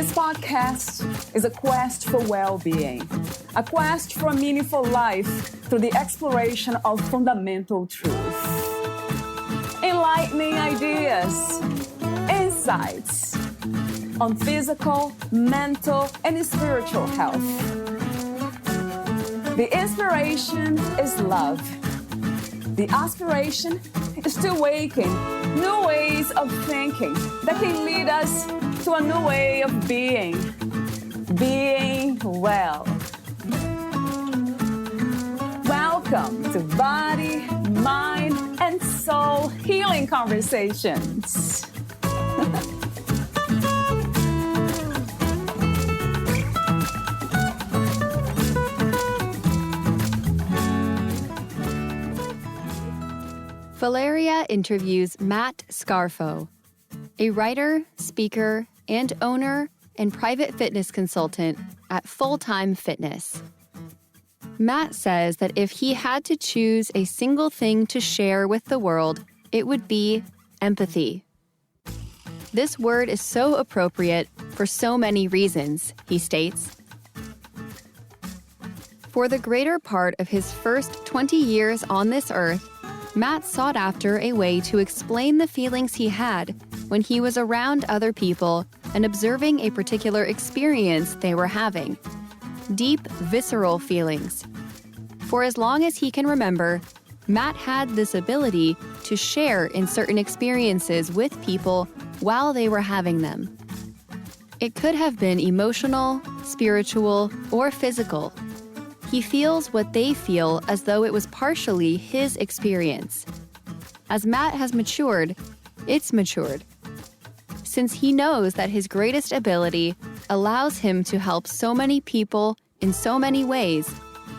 This podcast is a quest for well-being, a quest for a meaningful life through the exploration of fundamental truth. Enlightening ideas, insights on physical, mental, and spiritual health. The inspiration is love. The aspiration is to awaken new ways of thinking that can lead us to a new way of being well. Welcome to Body, Mind, and Soul Healing Conversations. Valeria interviews Matt Scarfo, a writer, speaker, and owner and private fitness consultant at Full Time Fitness. Matt says that if he had to choose a single thing to share with the world, it would be empathy. This word is so appropriate for so many reasons, he states. For the greater part of his first 20 years on this earth, Matt sought after a way to explain the feelings he had when he was around other people and observing a particular experience they were having. Deep, visceral feelings. For as long as he can remember, Matt had this ability to share in certain experiences with people while they were having them. It could have been emotional, spiritual, or physical. He feels what they feel as though it was partially his experience. As Matt has matured, it's matured. Since he knows that his greatest ability allows him to help so many people in so many ways,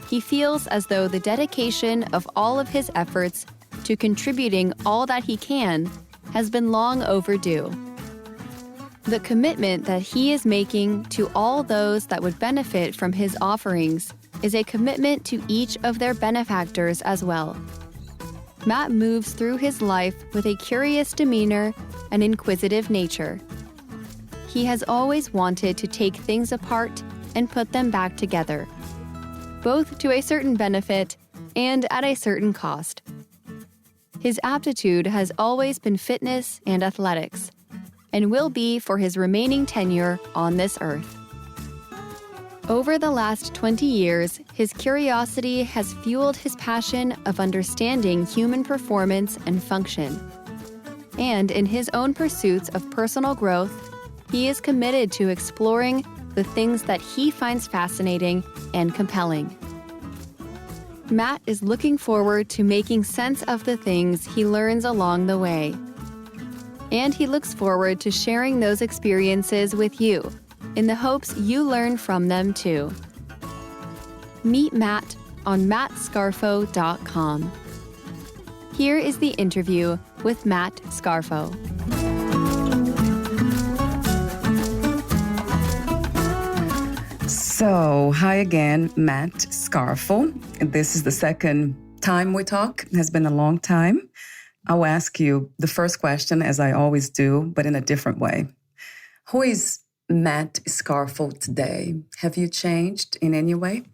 he feels as though the dedication of all of his efforts to contributing all that he can has been long overdue. The commitment that he is making to all those that would benefit from his offerings is a commitment to each of their benefactors as well. Matt moves through his life with a curious demeanor and inquisitive nature. He has always wanted to take things apart and put them back together, both to a certain benefit and at a certain cost. His aptitude has always been fitness and athletics, and will be for his remaining tenure on this earth. Over the last 20 years, his curiosity has fueled his passion of understanding human performance and function. And in his own pursuits of personal growth, he is committed to exploring the things that he finds fascinating and compelling. Matt is looking forward to making sense of the things he learns along the way. And he looks forward to sharing those experiences with you, in the hopes you learn from them too. Meet Matt on mattscarfo.com. Here is the interview with Matt Scarfo. So, hi again, Matt Scarfo. This is the second time we talk. It has been a long time. I'll ask you the first question, as I always do, but in a different way. Who is Matt Scarfo today? Have you changed in any way?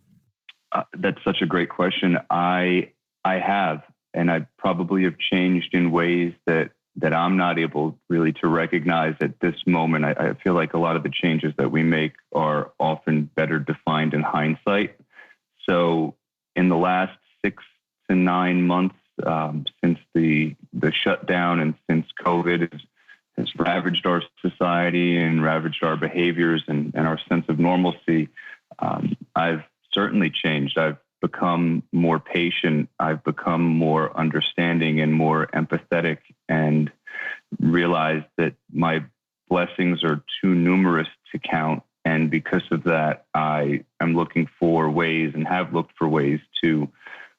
That's such a great question. I have, and I probably have changed in ways that I'm not able really to recognize at this moment. I feel like a lot of the changes that we make are often better defined in hindsight. So in the last 6 to 9 months, since the shutdown and since COVID has ravaged our society and ravaged our behaviors and our sense of normalcy, I've certainly changed. I've become more patient. I've become more understanding and more empathetic, and realized that my blessings are too numerous to count. And because of that, I am looking for ways and have looked for ways to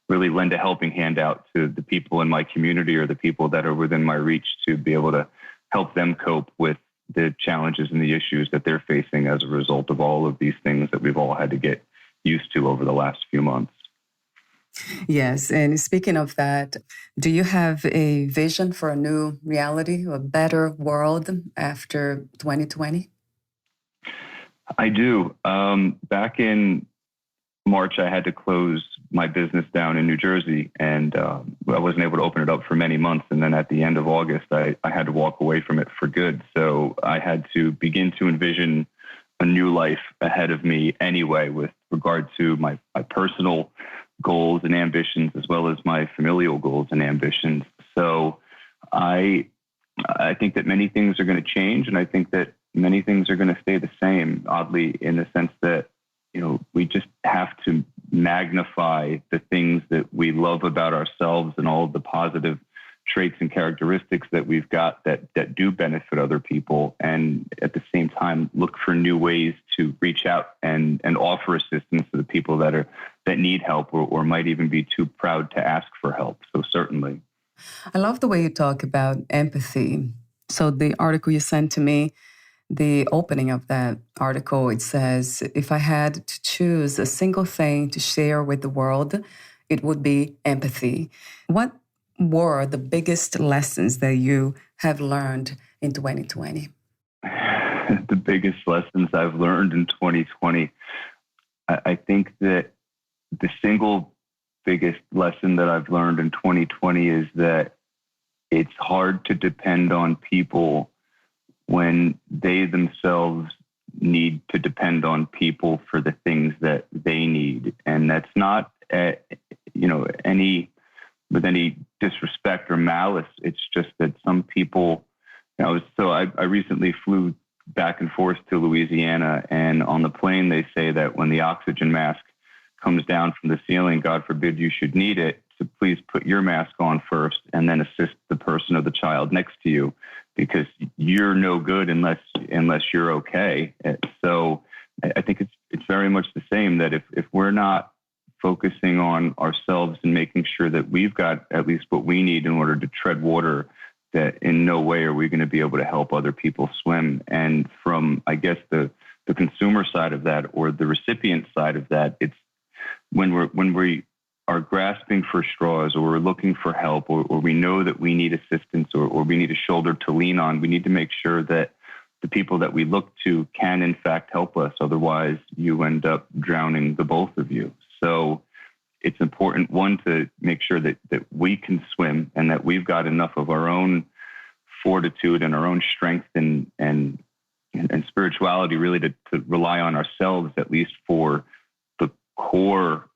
really lend a helping hand out to the people in my community or the people that are within my reach, to be able to help them cope with the challenges and the issues that they're facing as a result of all of these things that we've all had to get used to over the last few months. Yes, and speaking of that, do you have a vision for a new reality, a better world after 2020? I do. Back in March, I had to close my business down in New Jersey, and I wasn't able to open it up for many months. And then at the end of August, I had to walk away from it for good. So I had to begin to envision a new life ahead of me anyway, with regard to my personal goals and ambitions, as well as my familial goals and ambitions. So I think that many things are going to change, and I think that many things are going to stay the same, oddly, in the sense that, we just have to magnify the things that we love about ourselves and all of the positive traits and characteristics that we've got that do benefit other people. And at the same time, look for new ways to reach out and offer assistance to the people that need help or might even be too proud to ask for help. So certainly. I love the way you talk about empathy. So the article you sent to me, the opening of that article, it says, if I had to choose a single thing to share with the world, it would be empathy. What were the biggest lessons that you have learned in 2020? The biggest lessons I've learned in 2020, I think that the single biggest lesson that I've learned in 2020 is that it's hard to depend on people when they themselves need to depend on people for the things that they need. And that's not, with any disrespect or malice. It's just that some people, I recently flew back and forth to Louisiana, and on the plane, they say that when the oxygen mask comes down from the ceiling, God forbid you should need it, to please put your mask on first and then assist the person or the child next to you, because you're no good unless you're okay. So I think it's very much the same, that if we're not focusing on ourselves and making sure that we've got at least what we need in order to tread water, that in no way are we going to be able to help other people swim. And from, I guess, the consumer side of that, or the recipient side of that, it's when we are grasping for straws, or we're looking for help, or we know that we need assistance, or we need a shoulder to lean on, we need to make sure that the people that we look to can in fact help us. Otherwise, you end up drowning the both of you. So it's important, one, to make sure that we can swim, and that we've got enough of our own fortitude and our own strength and spirituality really to rely on ourselves, at least for the core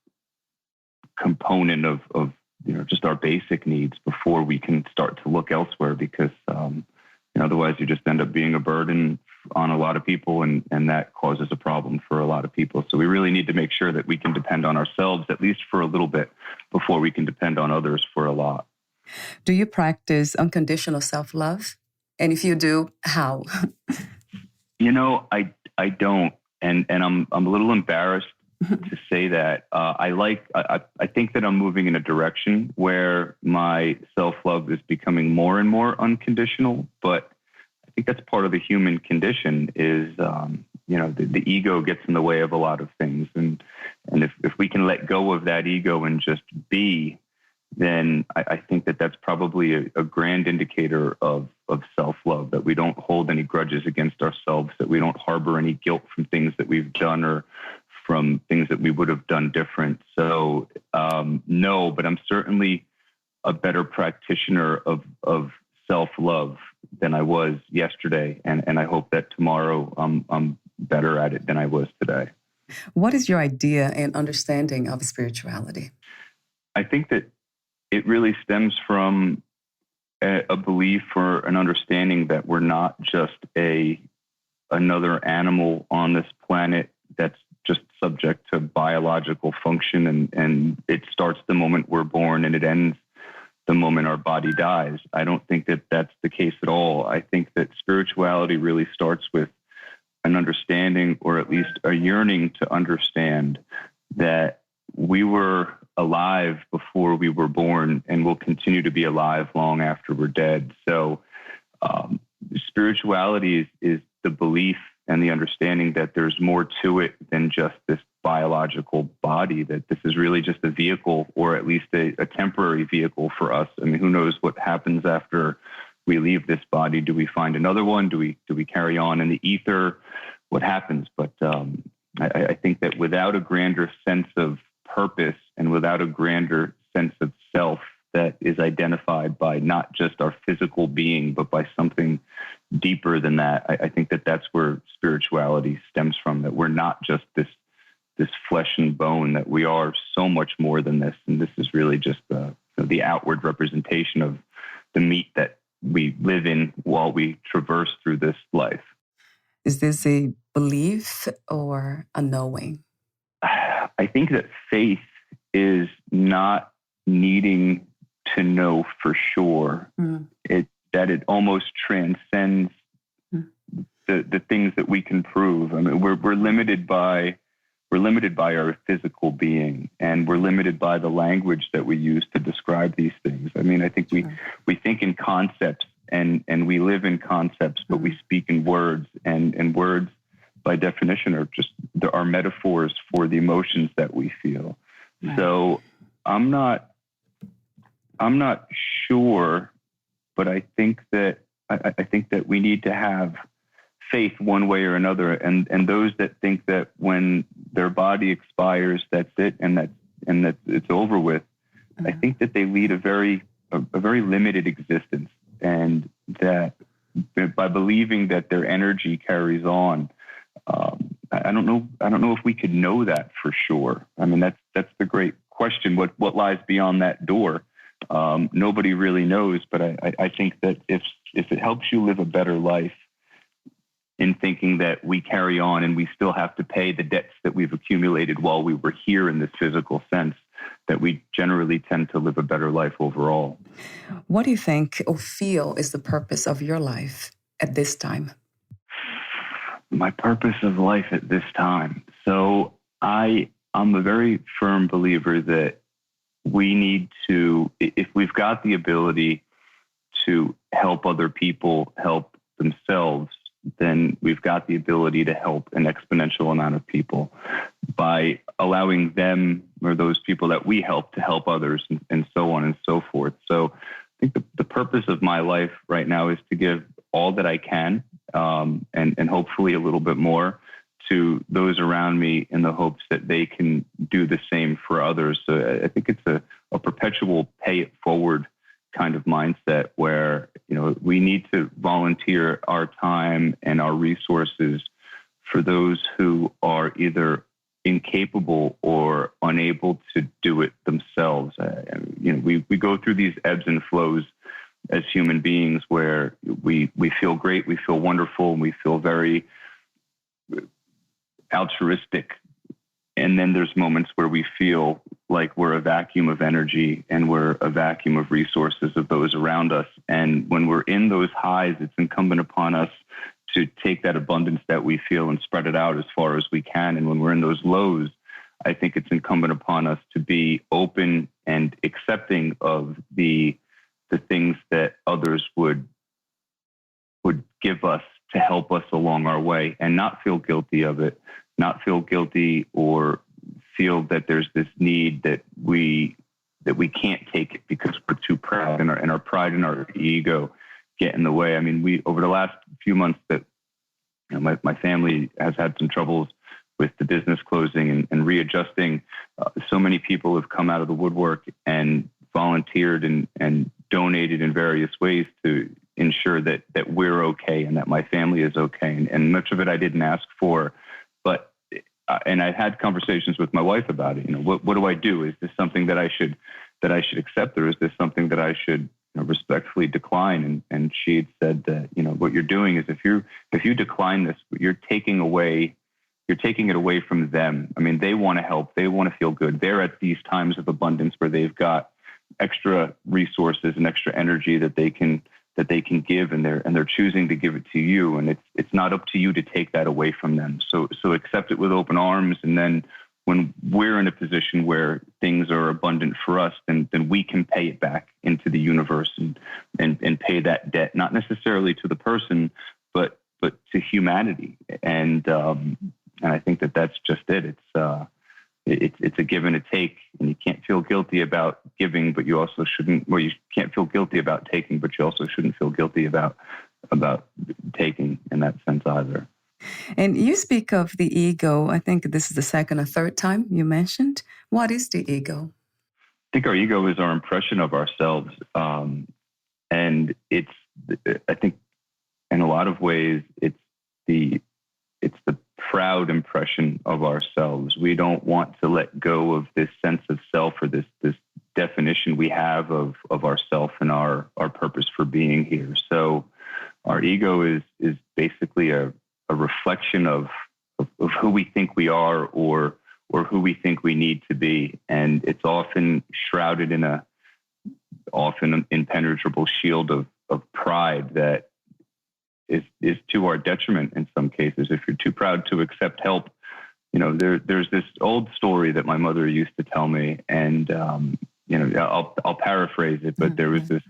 component of just our basic needs, before we can start to look elsewhere, because otherwise you just end up being a burden on a lot of people, and that causes a problem for a lot of people. So we really need to make sure that we can depend on ourselves, at least for a little bit, before we can depend on others for a lot. Do you practice unconditional self-love? And if you do, how? I don't, and I'm a little embarrassed to say that. I think that I'm moving in a direction where my self-love is becoming more and more unconditional, but I think that's part of the human condition, is the ego gets in the way of a lot of things, and if we can let go of that ego and just be, then I think that that's probably a grand indicator of self-love, that we don't hold any grudges against ourselves, that we don't harbor any guilt from things that we've done or from things that we would have done different. So no, but I'm certainly a better practitioner of self-love than I was yesterday. And I hope that tomorrow I'm better at it than I was today. What is your idea and understanding of spirituality? I think that it really stems from a belief or an understanding that we're not just another animal on this planet that's just subject to biological function, and it starts the moment we're born and it ends the moment our body dies. I don't think that that's the case at all. I think that spirituality really starts with an understanding, or at least a yearning to understand, that we were alive before we were born and will continue to be alive long after we're dead. So spirituality is the belief and the understanding that there's more to it than just this biological body, that this is really just a vehicle, or at least a temporary vehicle for us. I mean, who knows what happens after we leave this body? Do we find another one? Do we carry on in the ether? what happens. But I think that without a grander sense of purpose and without a grander sense of self that is identified by not just our physical being, but by something deeper than that, I think that that's where spirituality stems from, that we're not just this flesh and bone, that we are so much more than this. And this is really just the outward representation of the meat that we live in while we traverse through this life. Is this a belief or a knowing? I think that faith is not needing to know for sure. That it almost transcends the things that we can prove. I mean, we're limited by our physical being, and we're limited by the language that we use to describe these things. I mean, I think we think in concepts and we live in concepts, but we speak in words, and words by definition are metaphors for the emotions that we feel. Right. So I'm not sure, but I think that we need to have faith one way or another, and those that think that when their body expires, that's it, and that it's over with. I think that they lead a very limited existence, and that by believing that their energy carries on, I don't know if we could know that for sure. I mean, that's the great question. What lies beyond that door? Nobody really knows, but I think that if it helps you live a better life, in thinking that we carry on and we still have to pay the debts that we've accumulated while we were here in this physical sense, that we generally tend to live a better life overall. What do you think or feel is the purpose of your life at this time? My purpose of life at this time. So I'm a very firm believer that we need to, if we've got the ability to help other people help themselves, then we've got the ability to help an exponential amount of people by allowing them or those people that we help to help others, and so on and so forth. So I think the purpose of my life right now is to give all that I can, and hopefully a little bit more to those around me, in the hopes that they can do the same for others. So I think it's a perpetual pay it forward kind of mindset, where we need to volunteer our time and our resources for those who are either incapable or unable to do it themselves. We go through these ebbs and flows as human beings, where we feel great, we feel wonderful, and we feel very altruistic. And then there's moments where we feel like we're a vacuum of energy and we're a vacuum of resources of those around us. And when we're in those highs, it's incumbent upon us to take that abundance that we feel and spread it out as far as we can. And when we're in those lows, I think it's incumbent upon us to be open and accepting of the things that others would give us to help us along our way, and not feel guilty of it, not feel guilty or feel that there's this need that we can't take it because we're too proud, and our pride and our ego get in the way. I mean, over the last few months that my family has had some troubles with the business closing and readjusting. So many people have come out of the woodwork and volunteered and donated in various ways to ensure that we're okay and that my family is okay. And much of it I didn't ask for, but and I've had conversations with my wife about it. What do I do? Is this something that I should accept, or is this something that I should respectfully decline? And she had said that what you're doing is if you decline this, you're taking it away from them. I mean, they want to help, they want to feel good. They're at these times of abundance where they've got extra resources and extra energy that they can give, and they're choosing to give it to you, and it's not up to you to take that away from them. So accept it with open arms, and then when we're in a position where things are abundant for us, then we can pay it back into the universe and pay that debt, not necessarily to the person, but to humanity. And I think that's just it. It's a give and a take, and you can't feel guilty about giving, but you also shouldn't. Well, you can't feel guilty about taking, but you also shouldn't feel guilty about taking in that sense either. And you speak of the ego. I think this is the second or third time you mentioned. What is the ego? I think our ego is our impression of ourselves. And I think in a lot of ways, it's the proud impression of ourselves. We don't want to let go of this sense of self, or this definition we have of ourself and our purpose for being here. So our ego is basically a reflection of who we think we are, or who we think we need to be. And it's often shrouded in a often impenetrable shield of pride that is to our detriment in some cases. If you're too proud to accept help, there's this old story that my mother used to tell me, and I'll paraphrase it, but there was this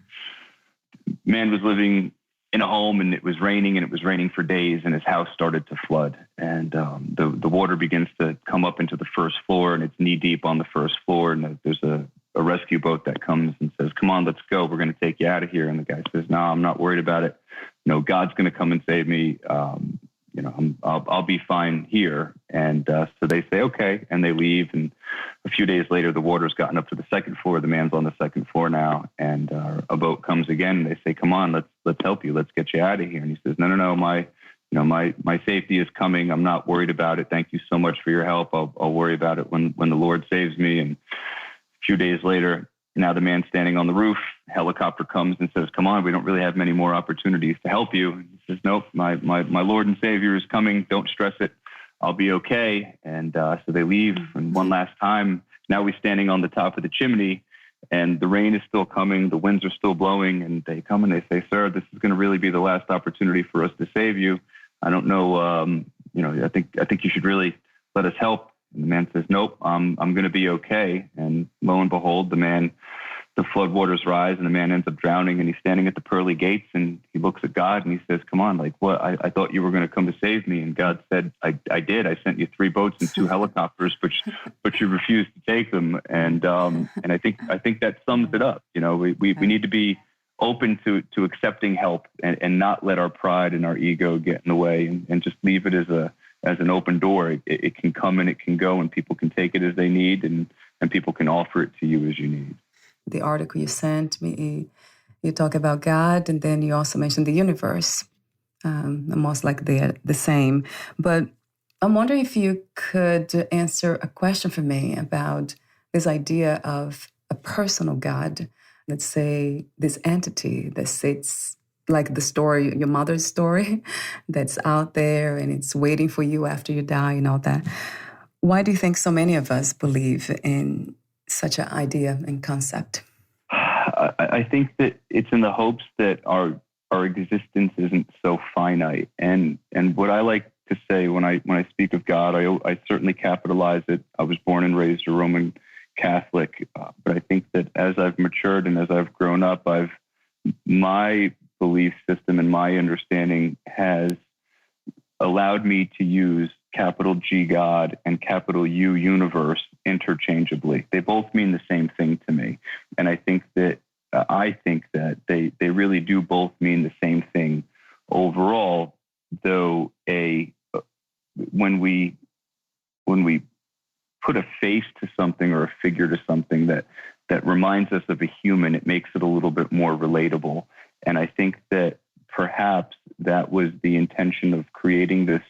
man was living in a home, and it was raining for days, and his house started to flood, and the water begins to come up into the first floor, and it's knee deep on the first floor, and there's a rescue boat that comes and says, "Come on, let's go. We're going to take you out of here." And the guy says, "No, I'm not worried about it. God's going to come and save me. I'll be fine here." And so they say, "Okay," and they leave. And a few days later, the water's gotten up to the second floor. The man's on the second floor now, and a boat comes again. And they say, "Come on, let's help you. Let's get you out of here." And he says, "No, my safety is coming. I'm not worried about it. Thank you so much for your help. I'll worry about it when the Lord saves me." And a few days later, now the man's standing on the roof. Helicopter comes and says, "Come on, we don't really have many more opportunities to help you." And he says, "Nope, my Lord and Savior is coming. Don't stress it. I'll be okay." And so they leave. And one last time, now we're standing on the top of the chimney, and the rain is still coming. The winds are still blowing. And they come and they say, "Sir, this is going to really be the last opportunity for us to save you. I don't know. I think you should really let us help." And the man says, "Nope, I'm going to be okay." And lo and behold, the floodwaters rise, and the man ends up drowning, and he's standing at the pearly gates, and he looks at God and he says, "Come on, like what? I thought you were going to come to save me." And God said, I did. I sent you 3 boats and 2 helicopters, but you refused to take them. And I think that sums it up. We need to be open to accepting help, and not let our pride and our ego get in the way, and just leave it as an open door. It can come and it can go, and people can take it as they need, and people can offer it to you as you need. The article you sent me, you talk about God, and then you also mentioned the universe. Almost like they're the same. But I'm wondering if you could answer a question for me about this idea of a personal God. Let's say this entity that sits like the story, your mother's story, that's out there and it's waiting for you after you die and all that. Why do you think so many of us believe in such an idea and concept? I think that it's in the hopes that our existence isn't so finite. And what I like to say when I speak of God, I certainly capitalize it. I was born and raised a Roman Catholic, but I think that as I've matured and as I've grown up, my belief system and my understanding has allowed me to use capital G God and capital U universe interchangeably. They both mean the same thing to me. And I think that they really do both mean the same thing overall, though when we put a face to something or a figure to something that reminds us of a human, it makes it a little bit more relatable. And I think that perhaps that was the intention of creating this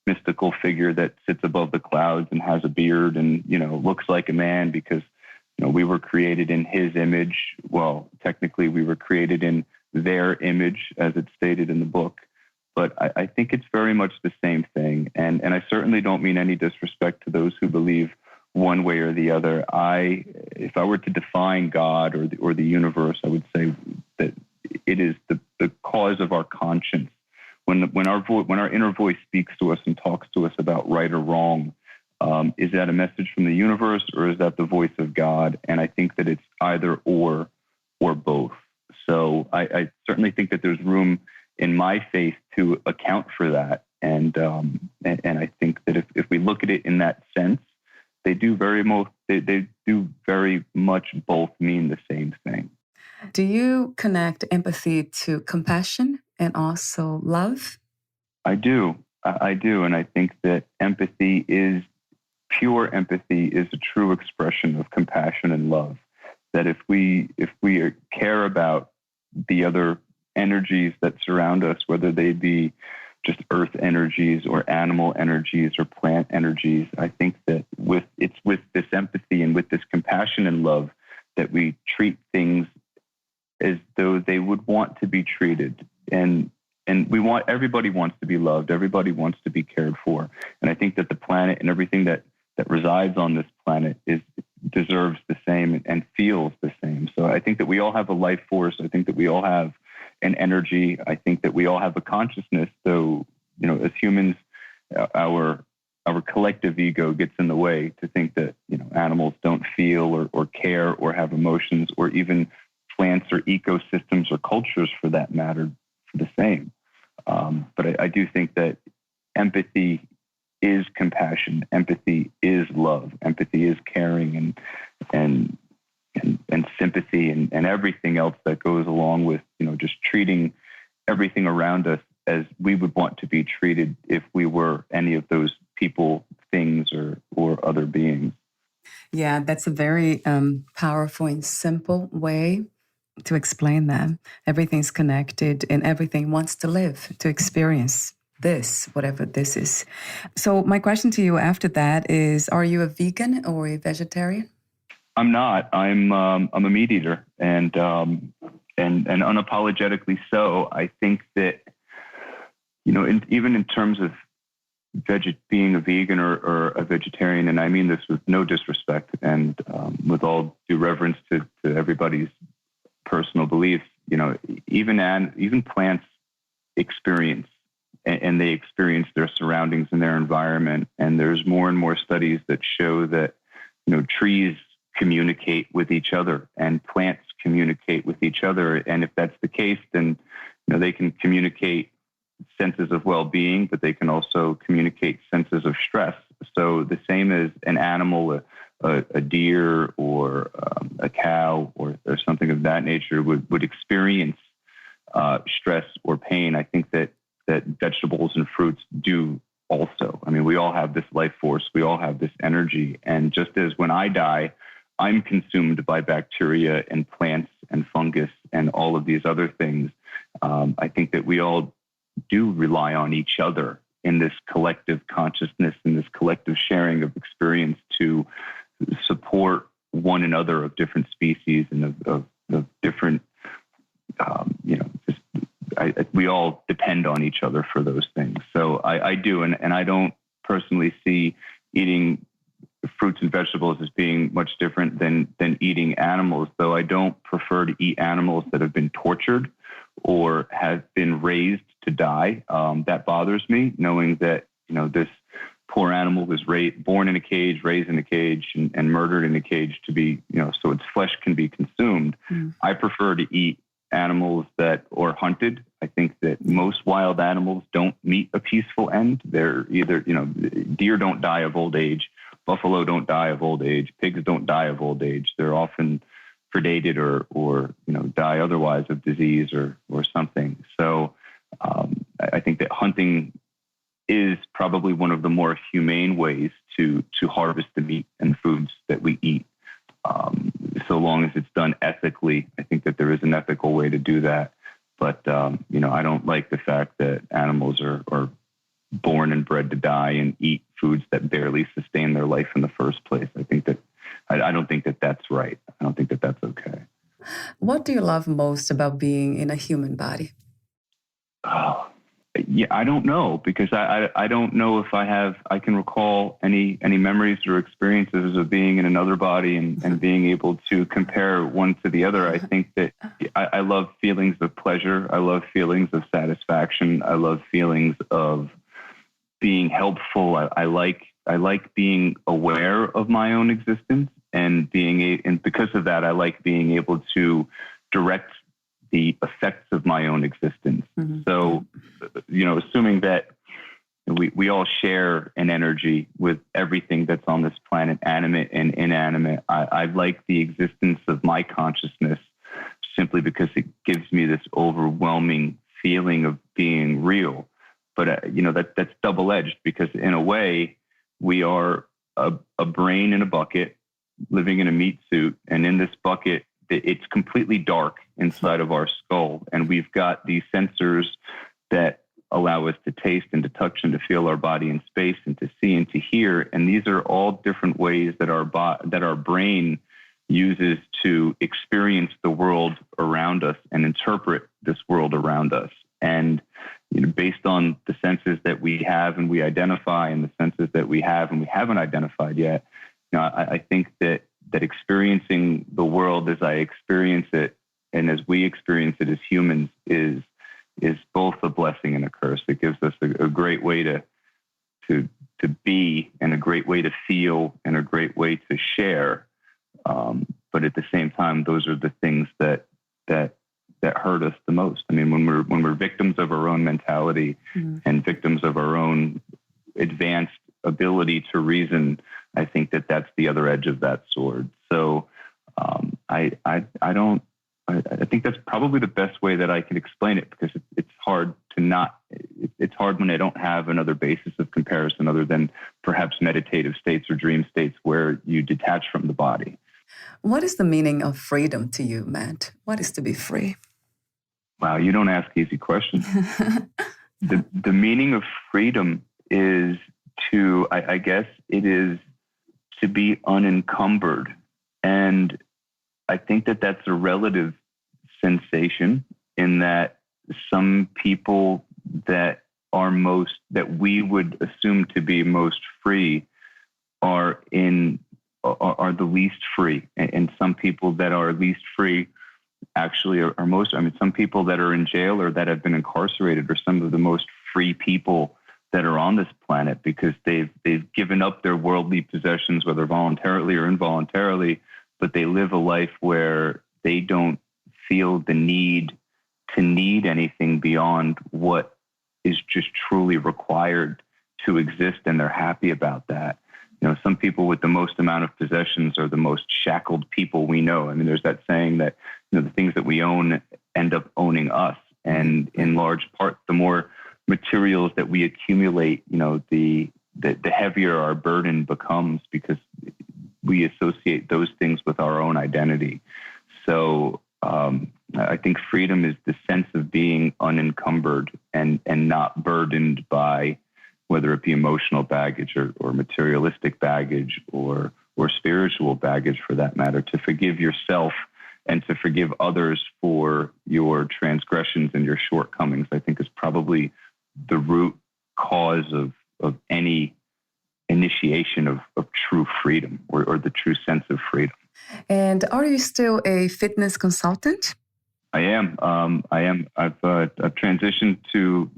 mystical figure that sits above the clouds and has a beard and, looks like a man, because, we were created in his image. Well, technically we were created in their image, as it's stated in the book. But I think it's very much the same thing. And I certainly don't mean any disrespect to those who believe one way or the other. If I were to define God or the universe, I would say that it is the cause of our conscience. When our inner voice speaks to us and talks to us about right or wrong, is that a message from the universe, or is that the voice of God? And I think that it's either or both. So I certainly think that there's room in my faith to account for that. And I think that if we look at it in that sense, they do very much both mean the same thing. Do you connect empathy to compassion and also love? I do. I do. And I think that pure empathy is a true expression of compassion and love. That if we care about the other energies that surround us, whether they be just earth energies or animal energies or plant energies, I think that with this empathy and with this compassion and love that we treat things as though they would want to be treated. And everybody wants to be loved. Everybody wants to be cared for. And I think that the planet and everything that resides on this planet deserves the same and feels the same. So I think that we all have a life force. I think that we all have an energy. I think that we all have a consciousness, though, as humans, our collective ego gets in the way to think that, animals don't feel or care or have emotions, or even plants or ecosystems or cultures for that matter for the same. But I do think that empathy is compassion. Empathy is love. Empathy is caring and sympathy and everything else that goes along with, just treating everything around us as we would want to be treated if we were any of those people, things, or other beings. Yeah, that's a very powerful and simple way to explain that. Everything's connected and everything wants to live, to experience this, whatever this is. So my question to you after that is, are you a vegan or a vegetarian? I'm not. I'm a meat eater, and unapologetically so. I think that, even in terms of being a vegan or a vegetarian, and I mean this with no disrespect and with all due reverence to everybody's personal beliefs, even plants experience, and they experience their surroundings and their environment. And there's more and more studies that show that, trees communicate with each other and plants communicate with each other. And if that's the case, then, they can communicate senses of well-being, but they can also communicate senses of stress. So the same as an animal, a deer or a cow or something of that nature would experience stress or pain, I think that vegetables and fruits do also. I mean, we all have this life force. We all have this energy. And just as when I die, I'm consumed by bacteria and plants and fungus and all of these other things, I think that we all do rely on each other in this collective consciousness and this collective sharing of experience to support one another of different species and of different, we all depend on each other for those things. So I do, and I don't personally see eating fruits and vegetables as being much different than eating animals, though I don't prefer to eat animals that have been tortured or have been raised to die. That bothers me, knowing that, this poor animal was born in a cage, raised in a cage, and murdered in a cage to be, so its flesh can be consumed. I prefer to eat animals that are hunted. I think that most wild animals don't meet a peaceful end. They're either, deer don't die of old age, buffalo don't die of old age, pigs don't die of old age. They're often predated or die otherwise of disease or something. So I think that hunting is probably one of the more humane ways to harvest the meat and foods that we eat. So long as it's done ethically, I think that there is an ethical way to do that. But, I don't like the fact that animals are born and bred to die and eat foods that barely sustain their life in the first place. I think that I don't think that that's right. I don't think that that's okay. What do you love most about being in a human body? Yeah, I don't know, because I don't know if I can recall any memories or experiences of being in another body and being able to compare one to the other. I think that I love feelings of pleasure. I love feelings of satisfaction. I love feelings of being helpful. I like being aware of my own existence and because of that, I like being able to direct the effects of my own existence. Mm-hmm. So, assuming that we all share an energy with everything that's on this planet, animate and inanimate, I like the existence of my consciousness simply because it gives me this overwhelming feeling of being real. that's double-edged, because in a way we are a brain in a bucket living in a meat suit. And in this bucket, it's completely dark inside of our skull. And we've got these sensors that allow us to taste and to touch and to feel our body in space and to see and to hear. And these are all different ways that our brain uses to experience the world around us and interpret this world around us. And based on the senses that we have and we identify, and the senses that we have and we haven't identified yet, I think that experiencing the world as I experience it and as we experience it as humans is both a blessing and a curse. It gives us a great way to be, and a great way to feel, and a great way to share. But at the same time, those are the things that hurt us the most. I mean, when we're victims of our own mentality and victims of our own advanced ability to reason, I think that's the other edge of that sword. So I think that's probably the best way that I can explain it, because it's hard it's hard when I don't have another basis of comparison other than perhaps meditative states or dream states where you detach from the body. What is the meaning of freedom to you, Matt? What is to be free? Wow, you don't ask easy questions. The meaning of freedom is I guess it is to be unencumbered. And I think that's a relative sensation, in that some people that we would assume to be most free are the least free. And some people that are least free actually are most, some people that are in jail or that have been incarcerated are some of the most free people that are on this planet, because they've given up their worldly possessions, whether voluntarily or involuntarily, but they live a life where they don't feel the need to need anything beyond what is just truly required to exist, and they're happy about that. Some people with the most amount of possessions are the most shackled people we know. I mean, there's that saying that the things that we own end up owning us, and in large part, the more materials that we accumulate, the heavier our burden becomes, because we associate those things with our own identity. So I think freedom is the sense of being unencumbered and not burdened by whether it be emotional baggage or materialistic baggage or spiritual baggage, for that matter. To forgive yourself and to forgive others for your transgressions and your shortcomings, I think, is probably the root cause of any initiation of true freedom or the true sense of freedom. And are you still a fitness consultant? I am. I've transitioned to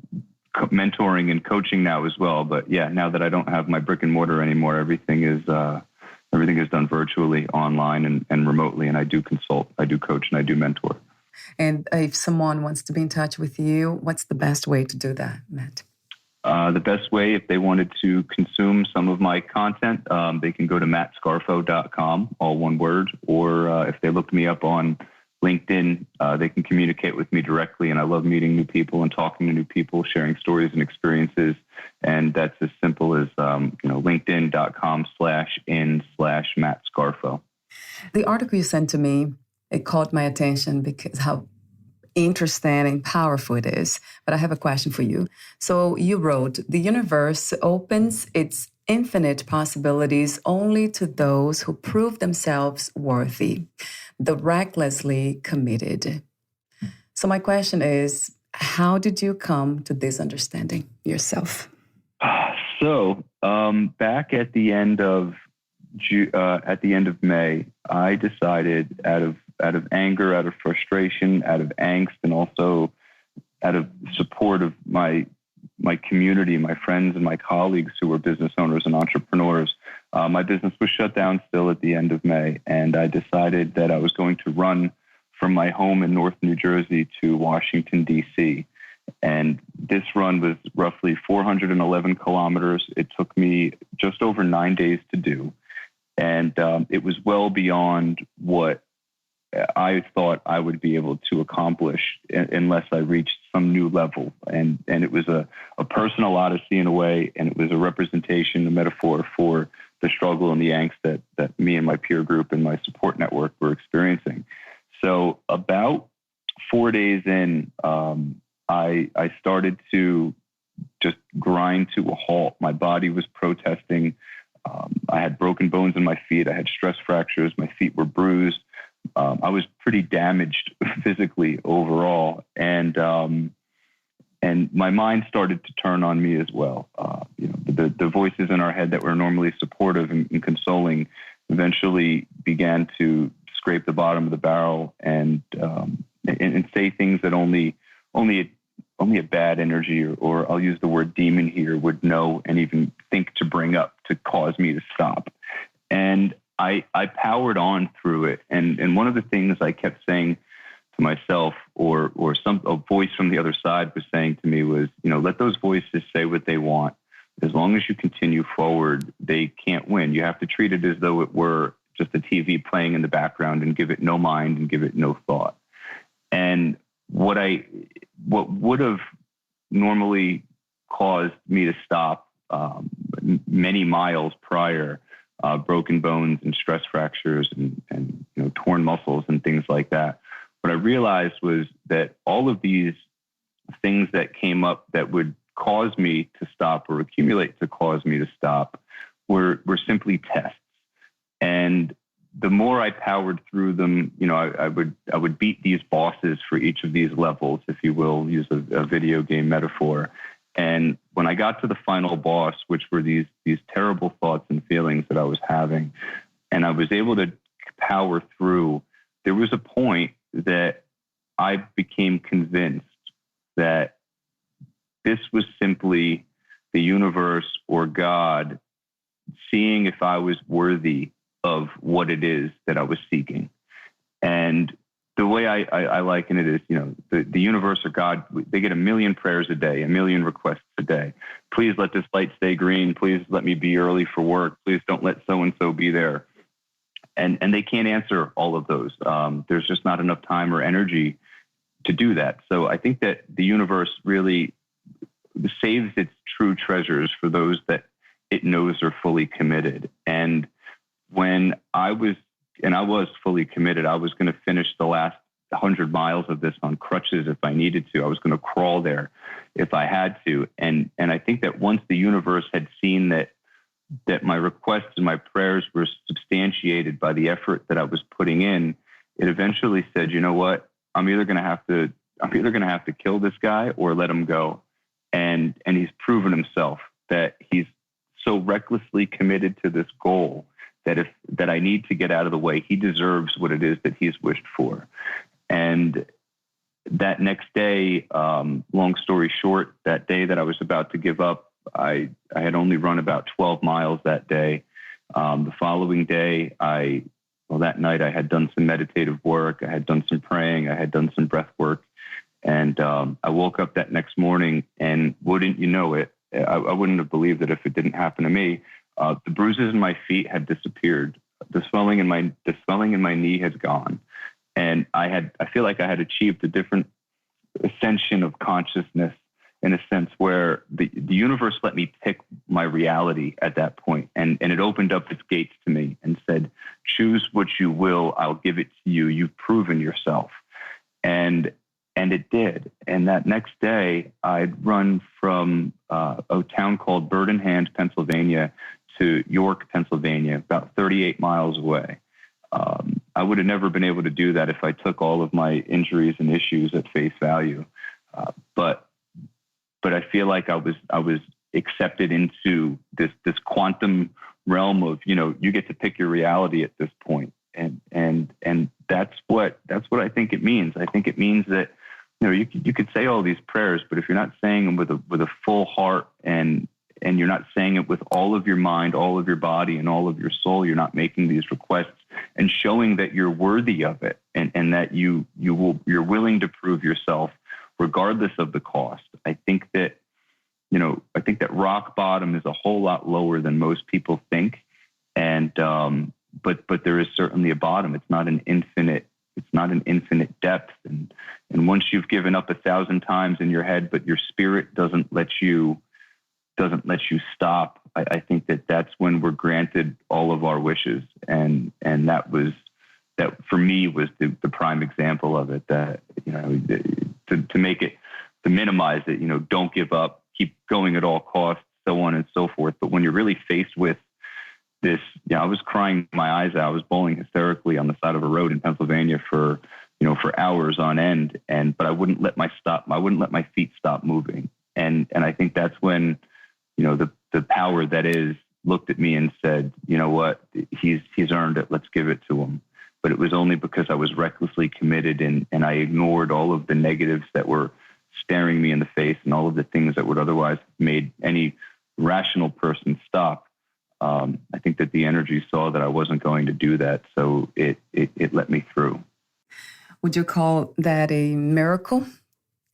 mentoring and coaching now as well. But yeah, now that I don't have my brick and mortar anymore, everything is done virtually, online and remotely. And I do consult, I do coach, and I do mentor. And if someone wants to be in touch with you, what's the best way to do that, Matt? The best way, if they wanted to consume some of my content, they can go to mattscarfo.com, all one word, or if they look me up on LinkedIn, they can communicate with me directly. And I love meeting new people and talking to new people, sharing stories and experiences. And that's as simple as, linkedin.com/in/Matt Scarfo. The article you sent to me, it caught my attention because how interesting and powerful it is. But I have a question for you. So you wrote, the universe opens its infinite possibilities only to those who prove themselves worthy, the recklessly committed. So my question is, how did you come to this understanding yourself? So back at the end of May, I decided out of anger, out of frustration, out of angst, and also out of support of my community, my friends and my colleagues who were business owners and entrepreneurs. My business was shut down still at the end of May, and I decided that I was going to run from my home in North New Jersey to Washington, D.C. And this run was roughly 411 kilometers. It took me just over 9 days to do. And it was well beyond what I thought I would be able to accomplish unless I reached some new level. And it was a personal odyssey in a way, and it was a representation, a metaphor for the struggle and the angst that me and my peer group and my support network were experiencing. So about 4 days in, I started to just grind to a halt. My body was protesting. I had broken bones in my feet. I had stress fractures. My feet were bruised. I was pretty damaged physically overall. And my mind started to turn on me as well. The voices in our head that were normally supportive and consoling eventually began to scrape the bottom of the barrel and say things that only a bad energy, or I'll use the word demon here, would know and even think to bring up to cause me to stop. And I powered on through it. And one of the things I kept saying to myself, or a voice from the other side was saying to me was, let those voices say what they want. As long as you continue forward, they can't win. You have to treat it as though it were just a TV playing in the background and give it no mind and give it no thought. And what would have normally caused me to stop many miles prior, broken bones and stress fractures and torn muscles and things like that, what I realized was that all of these things that came up that would cause me to stop or accumulate to cause me to stop were simply tests. And the more I powered through them, I would beat these bosses for each of these levels, if you will, use a video game metaphor. And when I got to the final boss, which were these terrible thoughts and feelings that I was having, and I was able to power through, there was a point that I became convinced that this was simply the universe or God seeing if I was worthy of what it is that I was seeking. And the way I liken it is, the universe or God, they get 1 million prayers a day, 1 million requests a day. Please let this light stay green. Please let me be early for work. Please don't let so-and-so be there. And they can't answer all of those. There's just not enough time or energy to do that. So I think that the universe really saves its true treasures for those that it knows are fully committed. And when I was fully committed, I was going to finish the last 100 miles of this on crutches if I needed to. I was going to crawl there if I had to. And I think that once the universe had seen that my requests and my prayers were substantiated by the effort that I was putting in, it eventually said, you know what? I'm either going to have to kill this guy or let him go. And he's proven himself that he's so recklessly committed to this goal that I need to get out of the way. He deserves what it is that he's wished for. And that next day, long story short, that day that I was about to give up, I had only run about 12 miles that day. The following day, that night I had done some meditative work. I had done some praying. I had done some breath work. And I woke up that next morning, and wouldn't you know it, I wouldn't have believed it if it didn't happen to me. The bruises in my feet had disappeared. The swelling in my knee had gone. And I feel like I had achieved a different ascension of consciousness, in a sense where the universe let me pick my reality at that point. And it opened up its gates to me and said, choose what you will. I'll give it to you. You've proven yourself. And it did. And that next day, I'd run from a town called Bird in Hand, Pennsylvania, to York, Pennsylvania, about 38 miles away. I would have never been able to do that if I took all of my injuries and issues at face value. But I feel like I was accepted into this quantum realm of, you get to pick your reality at this point. And that's what I think it means. I think it means that, you could say all these prayers, but if you're not saying them with a full heart and you're not saying it with all of your mind, all of your body, and all of your soul, you're not making these requests and showing that you're worthy of it and that you're willing to prove yourself regardless of the cost. I think that rock bottom is a whole lot lower than most people think. And, but there is certainly a bottom. It's not an infinite depth. And once you've given up 1,000 times in your head, but your spirit doesn't let you stop, I think that that's when we're granted all of our wishes. And that for me was the prime example of it, that, to make it, to minimize it, don't give up, keep going at all costs, so on and so forth. But when you're really faced with this, I was crying my eyes out. I was bawling hysterically on the side of a road in Pennsylvania for hours on end. But I wouldn't let my feet stop moving. And I think that's when, the power that is looked at me and said, you know what, he's earned it. Let's give it to him. But it was only because I was recklessly committed and I ignored all of the negatives that were staring me in the face and all of the things that would otherwise have made any rational person stop. I think that the energy saw that I wasn't going to do that. So it let me through. Would you call that a miracle?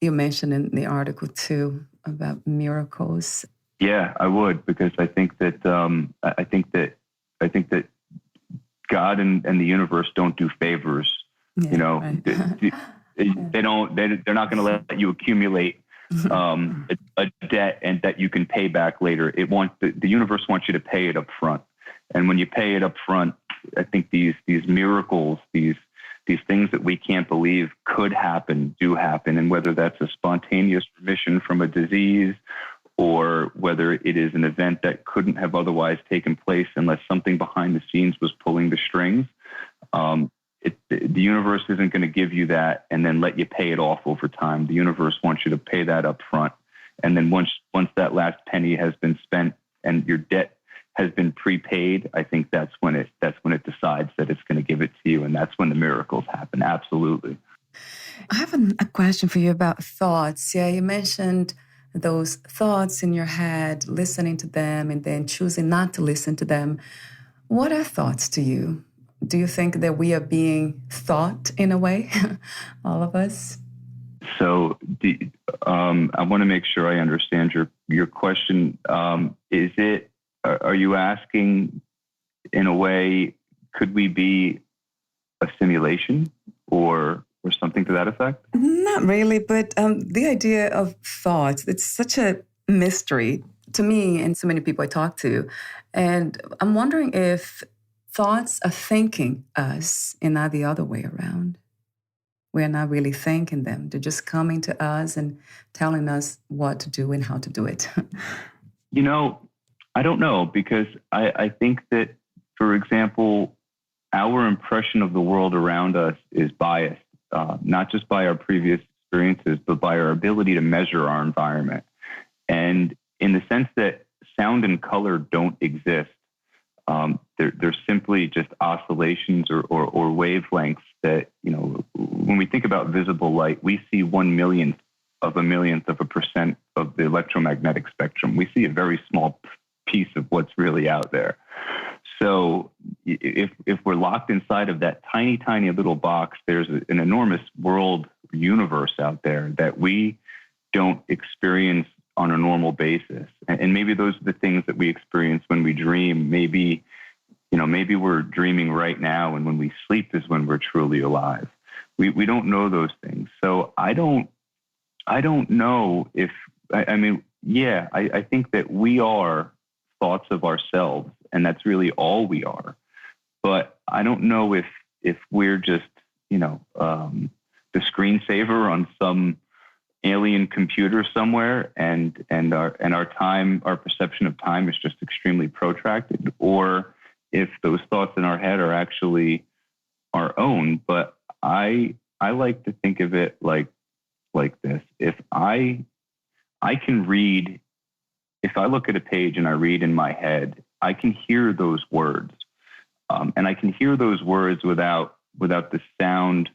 You mentioned in the article too about miracles. Yeah, I would, because I think that God and the universe don't do favors. Yeah, right. They're not going to let you accumulate a debt and that you can pay back later. The universe wants you to pay it up front. And when you pay it up front, I think these miracles, these things that we can't believe could happen, do happen. And whether that's a spontaneous remission from a disease, or whether it is an event that couldn't have otherwise taken place unless something behind the scenes was pulling the strings. The universe isn't going to give you that and then let you pay it off over time. The universe wants you to pay that up front. And then once that last penny has been spent and your debt has been prepaid, I think that's when it decides that it's going to give it to you. And that's when the miracles happen. Absolutely. I have a question for you about thoughts. Yeah, you mentioned those thoughts in your head, listening to them and then choosing not to listen to them. What are thoughts to you? Do you think that we are being thought in a way, all of us? So I want to make sure I understand your question. Are you asking in a way, could we be a simulation or something to that effect? Not really, but the idea of thoughts, it's such a mystery to me and so many people I talk to. And I'm wondering if thoughts are thinking us and not the other way around. We're not really thinking them. They're just coming to us and telling us what to do and how to do it. I don't know, because I think that, for example, our impression of the world around us is biased. Not just by our previous experiences, but by our ability to measure our environment. And in the sense that sound and color don't exist, they're simply just oscillations or wavelengths that, when we think about visible light, we see 1/1,000,000th of a millionth of a percent of the electromagnetic spectrum. We see a very small piece of what's really out there. So if we're locked inside of that tiny, tiny little box, there's an enormous world universe out there that we don't experience on a normal basis. And maybe those are the things that we experience when we dream. Maybe we're dreaming right now, and when we sleep is when we're truly alive. We don't know those things. So I don't know if, I think that we are thoughts of ourselves, and that's really all we are. But I don't know if we're just, the screensaver on some alien computer somewhere, and our perception of time is just extremely protracted, or if those thoughts in our head are actually our own. But I like to think of it like this. If I can read, if I look at a page and I read in my head, I can hear those words. And I can hear those words without the sound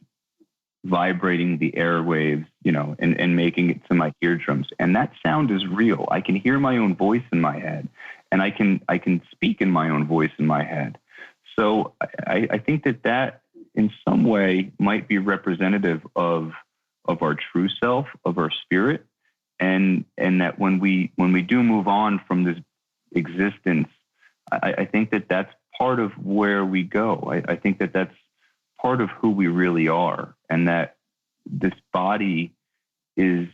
vibrating the airwaves, and making it to my eardrums. And that sound is real. I can hear my own voice in my head, and I can speak in my own voice in my head. So I think that in some way might be representative of our true self, of our spirit. And that when we do move on from this existence, I think that that's part of where we go. I think that that's part of who we really are, and that this body is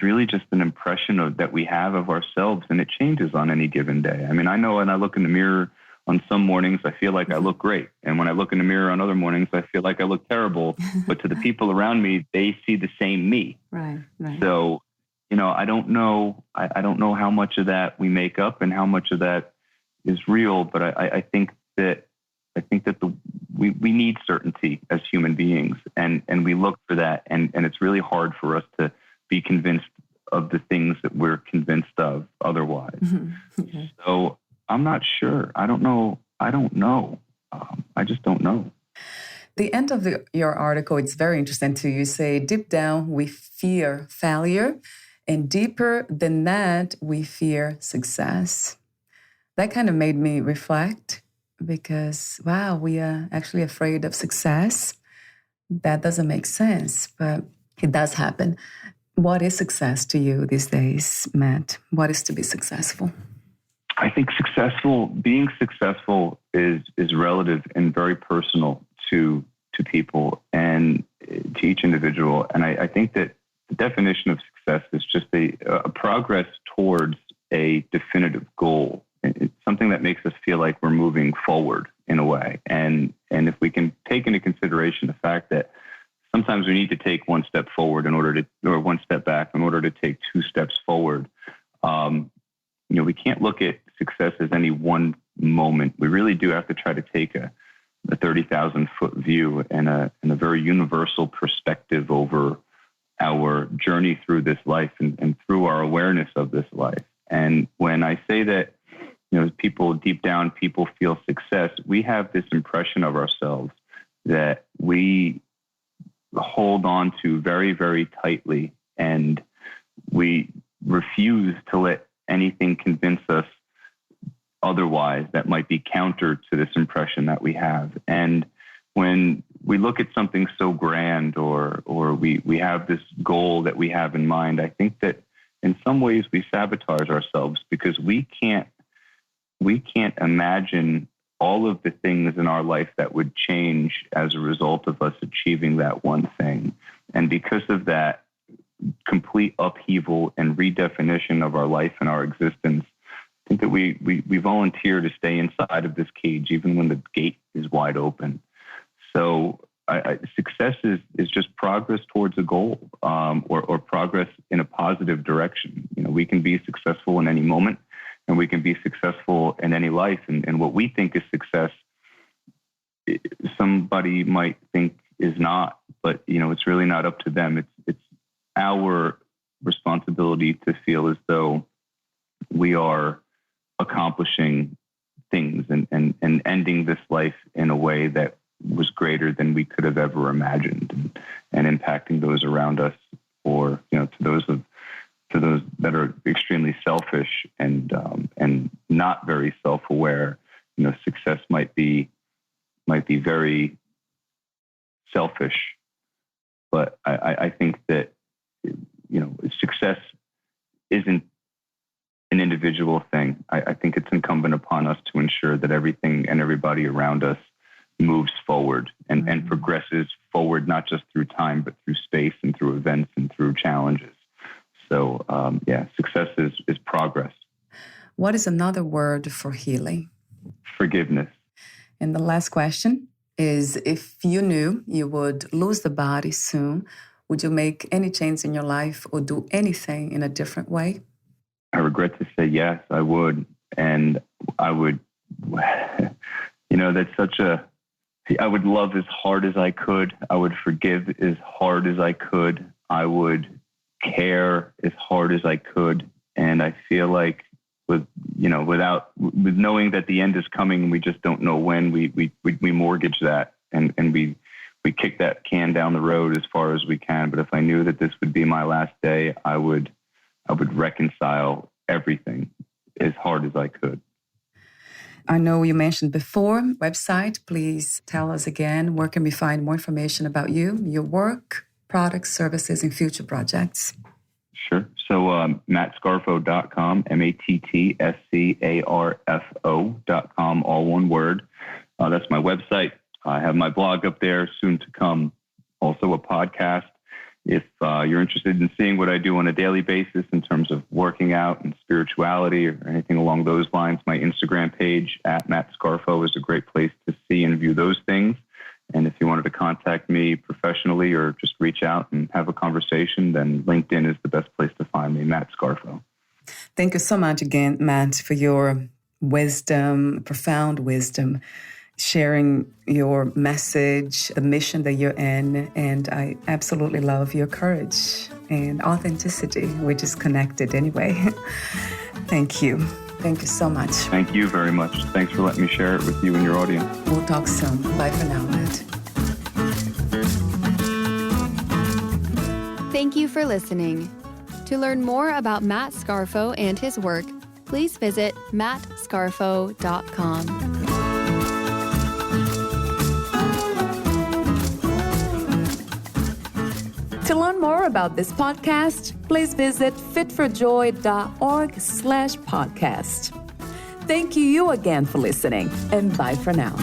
really just an impression that we have of ourselves, and it changes on any given day. I mean, I know when I look in the mirror on some mornings, I feel like I look great. And when I look in the mirror on other mornings, I feel like I look terrible. But to the people around me, they see the same me. Right. So, I don't know. I don't know how much of that we make up and how much of that is real. But I think that we need certainty as human beings, and we look for that. And it's really hard for us to be convinced of the things that we're convinced of otherwise. Okay. So I'm not sure. I don't know. I just don't know. The end of your article, it's very interesting too. You say, deep down, we fear failure. And deeper than that, we fear success. That kind of made me reflect because, wow, we are actually afraid of success. That doesn't make sense, but it does happen. What is success to you these days, Matt? What is to be successful? I think being successful is relative and very personal to people and to each individual. And I think that the definition of success is just a progress towards a definitive goal. It's something that makes us feel like we're moving forward in a way. And if we can take into consideration the fact that sometimes we need to take one step forward or one step back in order to take two steps forward. We can't look at success as any one moment. We really do have to try to take a 30,000-foot view and a very universal perspective over our journey through this life and through our awareness of this life. And when I say that, people deep down, people feel success, we have this impression of ourselves that we hold on to very, very tightly, and we refuse to let anything convince us otherwise that might be counter to this impression that we have. And when we look at something so grand or we have this goal that we have in mind, I think that in some ways we sabotage ourselves because we can't imagine all of the things in our life that would change as a result of us achieving that one thing. And because of that complete upheaval and redefinition of our life and our existence, I think that we volunteer to stay inside of this cage even when the gate is wide open. So success is just progress towards a goal or progress in a positive direction. We can be successful in any moment, and we can be successful in any life. And what we think is success, somebody might think is not, but it's really not up to them. It's our responsibility to feel as though we are accomplishing things and ending this life in a way that was greater than we could have ever imagined, and impacting those around us, or to those that are extremely selfish and not very self-aware. Success might be very selfish, but I think that success isn't an individual thing. I think it's incumbent upon us to ensure that everything and everybody around us moves forward and progresses forward, not just through time, but through space and through events and through challenges. So, success is progress. What is another word for healing? Forgiveness. And the last question is, if you knew you would lose the body soon, would you make any change in your life or do anything in a different way? I regret to say yes, I would. And I would, I would love as hard as I could. I would forgive as hard as I could. I would care as hard as I could. And I feel like with knowing that the end is coming and we just don't know when, we mortgage that and we kick that can down the road as far as we can. But if I knew that this would be my last day, I would reconcile everything as hard as I could. I know you mentioned before, website. Please tell us again, where can we find more information about you, your work, products, services, and future projects? Sure. So mattscarfo.com, MATTSCARFO.com, all one word. That's my website. I have my blog up there, soon to come also a podcast. If you're interested in seeing what I do on a daily basis in terms of working out and spirituality or anything along those lines, my Instagram page at Matt Scarfo is a great place to see and view those things. And if you wanted to contact me professionally or just reach out and have a conversation, then LinkedIn is the best place to find me, Matt Scarfo. Thank you so much again, Matt, for your wisdom, profound wisdom, sharing your message, the mission that you're in. And I absolutely love your courage and authenticity. We're just connected anyway. Thank you. Thank you so much. Thank you very much. Thanks for letting me share it with you and your audience. We'll talk soon. Bye for now, Matt. Thank you for listening. To learn more about Matt Scarfo and his work, please visit mattscarfo.com. To learn more about this podcast, please visit fitforjoy.org/podcast. Thank you again for listening, and bye for now.